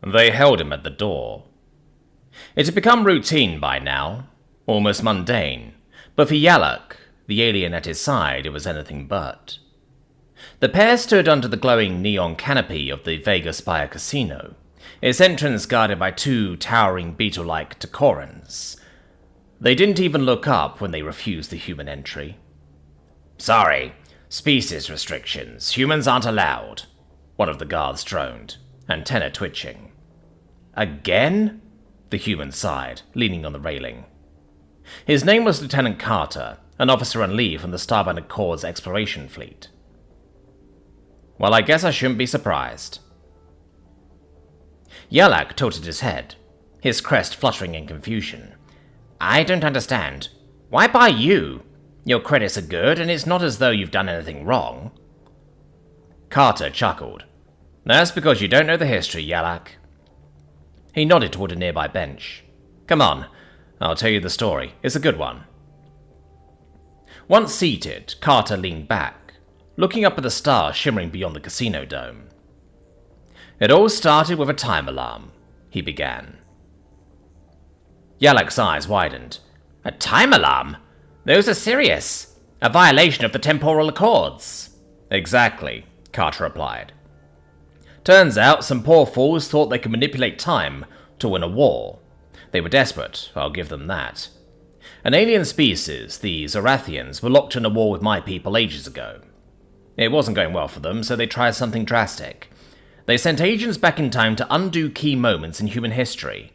They held him at the door. It had become routine by now, almost mundane, but for Yalak, the alien at his side, it was anything but. The pair stood under the glowing neon canopy of the Vega Spire Casino, its entrance guarded by two towering beetle-like Takorans. They didn't even look up when they refused the human entry. "Sorry, species restrictions. Humans aren't allowed," one of the guards droned, antenna twitching. "Again?" the human sighed, leaning on the railing. His name was Lieutenant Carter, an officer on leave from the Starbound Accord's exploration fleet. "Well, I guess I shouldn't be surprised." Yalak tilted his head, his crest fluttering in confusion. "I don't understand. Why by you? Your credits are good, and it's not as though you've done anything wrong." Carter chuckled. "That's because you don't know the history, Yalak." He nodded toward a nearby bench. "Come on, I'll tell you the story. It's a good one." Once seated, Carter leaned back, looking up at the stars shimmering beyond the casino dome. "It all started with a time alarm," he began. Yalak's eyes widened. "A time alarm? Those are serious. A violation of the temporal accords." "Exactly," Carter replied. "Turns out some poor fools thought they could manipulate time to win a war. They were desperate, I'll give them that. An alien species, the Zorathians, were locked in a war with my people ages ago. It wasn't going well for them, so they tried something drastic. They sent agents back in time to undo key moments in human history."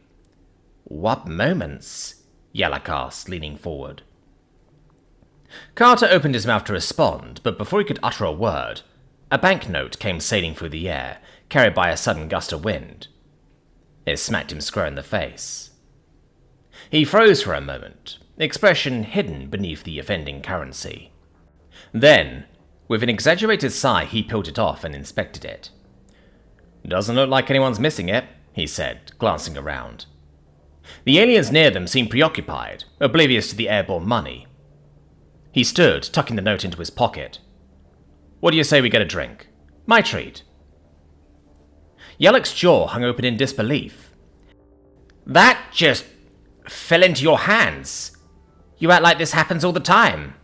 "What moments?" Yalak asked, leaning forward. Carter opened his mouth to respond, but before he could utter a word, a banknote came sailing through the air, carried by a sudden gust of wind. It smacked him square in the face. He froze for a moment, expression hidden beneath the offending currency. Then, with an exaggerated sigh, he peeled it off and inspected it. "Doesn't look like anyone's missing it," he said, glancing around. The aliens near them seemed preoccupied, oblivious to the airborne money. He stood, tucking the note into his pocket. "What do you say we get a drink? My treat." Yalak's jaw hung open in disbelief. "That just fell into your hands. You act like this happens all the time."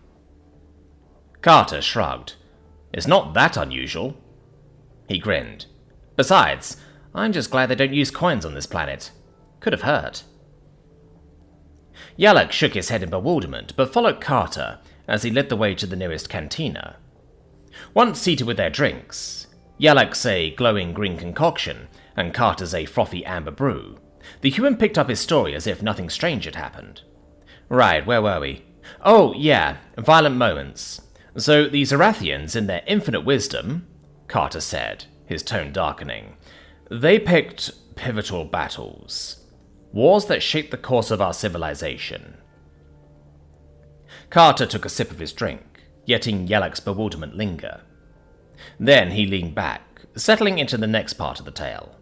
Carter shrugged. "It's not that unusual." He grinned. "Besides, I'm just glad they don't use coins on this planet. Could have hurt." Yalak shook his head in bewilderment, but followed Carter as he led the way to the nearest cantina. Once seated with their drinks, Yalak's a glowing green concoction, and Carter's a frothy amber brew, the human picked up his story as if nothing strange had happened. "Right, where were we? Oh, yeah, violent moments. So the Zorathians, in their infinite wisdom," Carter said, his tone darkening, "they picked pivotal battles. Wars that shaped the course of our civilization." Carter took a sip of his drink, letting Yalak's bewilderment linger. Then he leaned back, settling into the next part of the tale.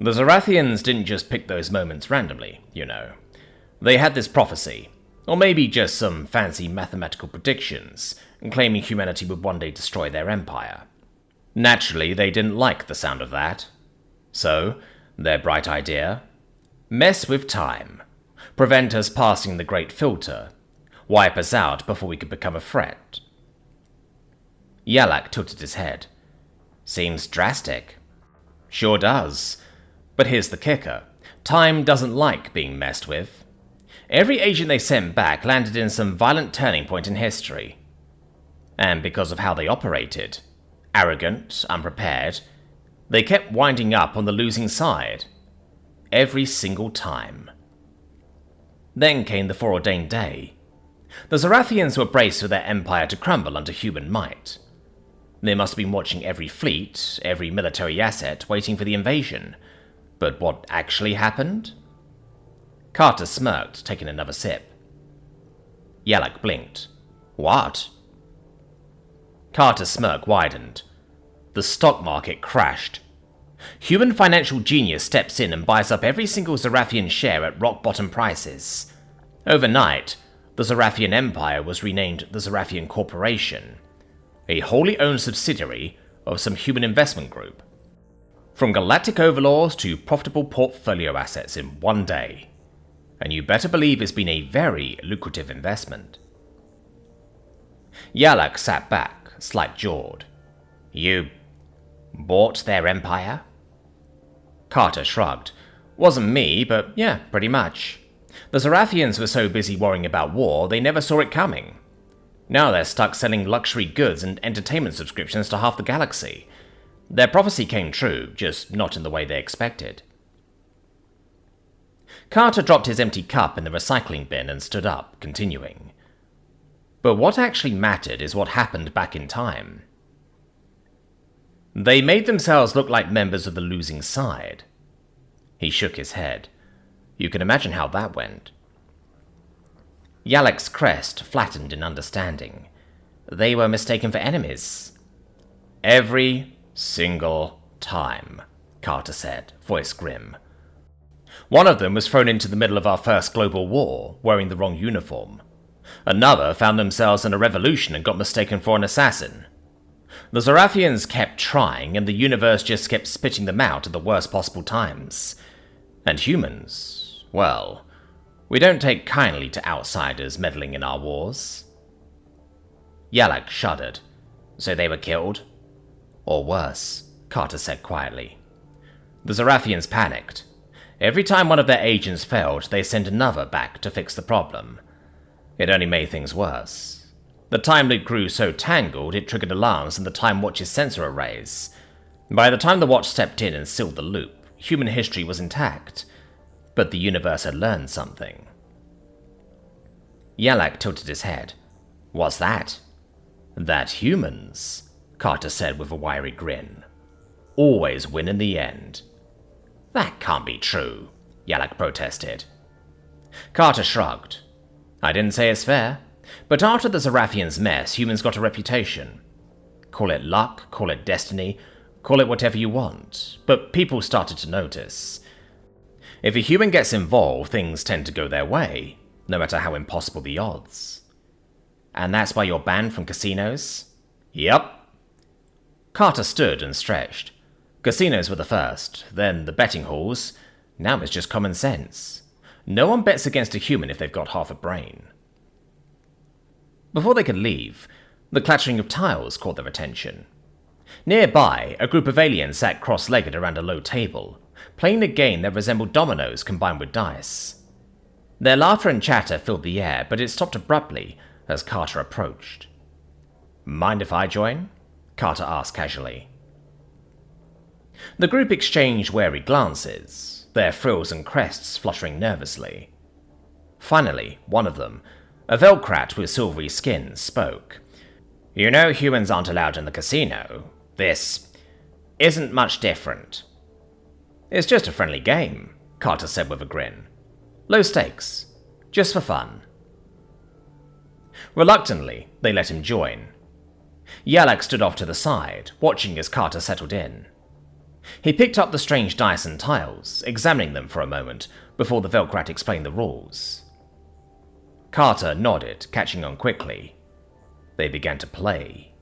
"The Zorathians didn't just pick those moments randomly, you know. They had this prophecy, or maybe just some fancy mathematical predictions, claiming humanity would one day destroy their empire. Naturally, they didn't like the sound of that. So, their bright idea? Mess with time. Prevent us passing the Great Filter. Wipe us out before we could become a threat." Yalak tilted his head. "Seems drastic." "Sure does. But here's the kicker. Time doesn't like being messed with. Every agent they sent back landed in some violent turning point in history. And because of how they operated, arrogant, unprepared, they kept winding up on the losing side. Every single time. Then came the foreordained day. The Zorathians were braced for their empire to crumble under human might. They must have been watching every fleet, every military asset, waiting for the invasion. But what actually happened? Carter smirked, taking another sip. Yalak blinked. "What?" Carter's smirk widened. The stock market crashed. Human financial genius steps in and buys up every single Zorathian share at rock-bottom prices. Overnight, the Zorathian Empire was renamed the Zorathian Corporation, a wholly owned subsidiary of some human investment group. From galactic overlords to profitable portfolio assets in one day. And you better believe it's been a very lucrative investment. Yalak sat back, slight-jawed. You bought their empire? Carter shrugged. Wasn't me, but yeah, pretty much. The Zarathians were so busy worrying about war, they never saw it coming. Now they're stuck selling luxury goods and entertainment subscriptions to half the galaxy. Their prophecy came true, just not in the way they expected. Carter dropped his empty cup in the recycling bin and stood up, continuing. But what actually mattered is what happened back in time. They made themselves look like members of the losing side. He shook his head. You can imagine how that went. Yalak's crest flattened in understanding. They were mistaken for enemies. Every single time, Carter said, voice grim. One of them was thrown into the middle of our first global war, wearing the wrong uniform. Another found themselves in a revolution and got mistaken for an assassin. The Zarathians kept trying, and the universe just kept spitting them out at the worst possible times. And humans, well, we don't take kindly to outsiders meddling in our wars. Yalak shuddered. So they were killed? Or worse, Carter said quietly. The Zarathians panicked. Every time one of their agents failed, they sent another back to fix the problem. It only made things worse. The time loop grew so tangled it triggered alarms in the Time Watch's sensor arrays. By the time the watch stepped in and sealed the loop, human history was intact, but the universe had learned something. Yalak tilted his head. What's that? That humans, Carter said with a wiry grin, always win in the end. That can't be true, Yalak protested. Carter shrugged. I didn't say it's fair, but after the Zarathians' mess, humans got a reputation. Call it luck, call it destiny, call it whatever you want, but people started to notice. If a human gets involved, things tend to go their way, no matter how impossible the odds. And that's why you're banned from casinos? Yep. Carter stood and stretched. Casinos were the first, then the betting halls. Now it's just common sense. No one bets against a human if they've got half a brain. Before they could leave, the clattering of tiles caught their attention. Nearby, a group of aliens sat cross-legged around a low table, playing a game that resembled dominoes combined with dice. Their laughter and chatter filled the air, but it stopped abruptly as Carter approached. Mind if I join? Carter asked casually. The group exchanged wary glances, their frills and crests fluttering nervously. Finally, one of them, a Velcrat with silvery skin, spoke. You know humans aren't allowed in the casino. This isn't much different. It's just a friendly game, Carter said with a grin. Low stakes, just for fun. Reluctantly, they let him join. Yalak stood off to the side, watching as Carter settled in. He picked up the strange dice and tiles, examining them for a moment before the Velcrat explained the rules. Carter nodded, catching on quickly. They began to play.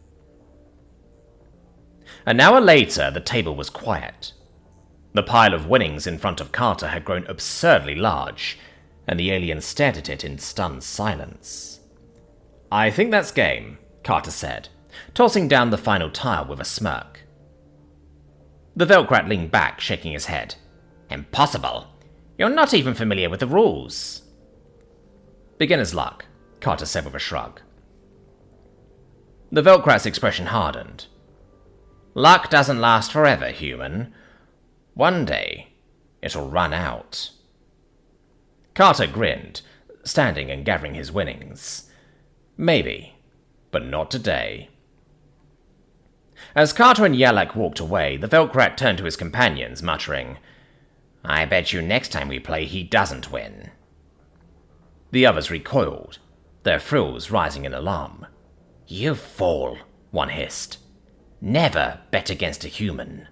An hour later, the table was quiet. The pile of winnings in front of Carter had grown absurdly large, and the alien stared at it in stunned silence. I think that's game, Carter said, tossing down the final tile with a smirk. The Velcrat leaned back, shaking his head. Impossible. You're not even familiar with the rules. Beginner's luck, Carter said with a shrug. The Velcrat's expression hardened. Luck doesn't last forever, human. One day, it'll run out. Carter grinned, standing and gathering his winnings. Maybe, but not today. As Carter and Yalak walked away, the Velcrat turned to his companions, muttering, I bet you next time we play he doesn't win. The others recoiled, their frills rising in alarm. You fool, one hissed. Never bet against a human.